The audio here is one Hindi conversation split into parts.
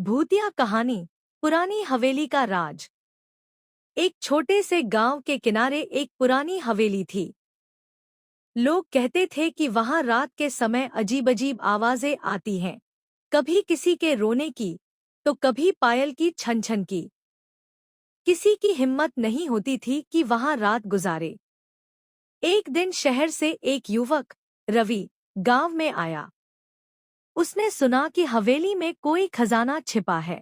भूतिया कहानी। पुरानी हवेली का राज। एक छोटे से गांव के किनारे एक पुरानी हवेली थी। लोग कहते थे कि वहां रात के समय अजीब अजीब आवाजें आती हैं, कभी किसी के रोने की तो कभी पायल की छन छन की। किसी की हिम्मत नहीं होती थी कि वहां रात गुजारे। एक दिन शहर से एक युवक रवि गांव में आया। उसने सुना कि हवेली में कोई खजाना छिपा है।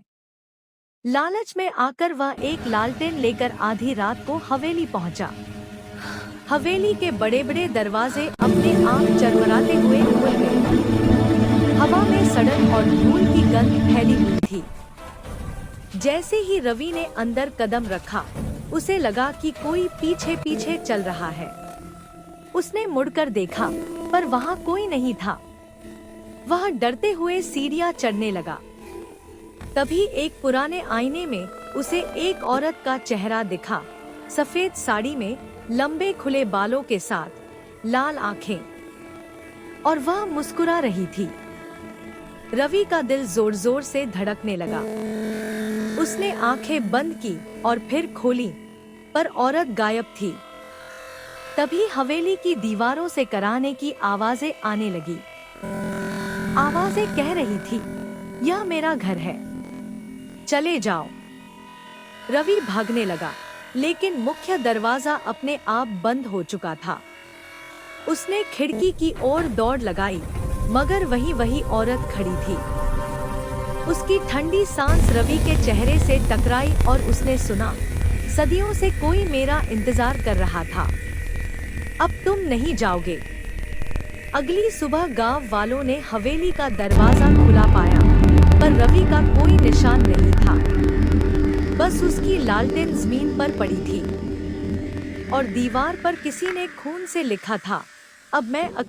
लालच में आकर वह एक लालटेन लेकर आधी रात को हवेली पहुंचा। हवेली के बड़े बड़े दरवाजे अपने आप चरमराते हुए खुल गए। हवा में सड़न और धूल की गंध फैली हुई थी। जैसे ही रवि ने अंदर कदम रखा, उसे लगा कि कोई पीछे पीछे चल रहा है। उसने मुड़कर देखा, पर वहां कोई नहीं था। वह डरते हुए सीढ़ियां चढ़ने लगा। तभी एक पुराने आईने में उसे एक औरत का चेहरा दिखा। सफेद साड़ी में, लंबे खुले बालों के साथ, लाल आंखें, और वह मुस्कुरा रही थी। रवि का दिल जोर जोर से धड़कने लगा। उसने आंखें बंद की और फिर खोली, पर औरत गायब थी। तभी हवेली की दीवारों से कराहने की आवाजें आने लगी। आवाजें कह रही थी, यह मेरा घर है, चले जाओ। रवि भागने लगा, लेकिन मुख्य दरवाजा अपने आप बंद हो चुका था। उसने खिड़की की ओर दौड़ लगाई, मगर वही औरत खड़ी थी। उसकी ठंडी सांस रवि के चेहरे से टकराई और उसने सुना, सदियों से कोई मेरा इंतजार कर रहा था, अब तुम नहीं जाओगे। अगली सुबह गांव वालों ने हवेली का दरवाजा खुला पाया, पर रवि का कोई निशान नहीं था। बस उसकी लालटेन जमीन पर पड़ी थी और दीवार पर किसी ने खून से लिखा था, अब मैं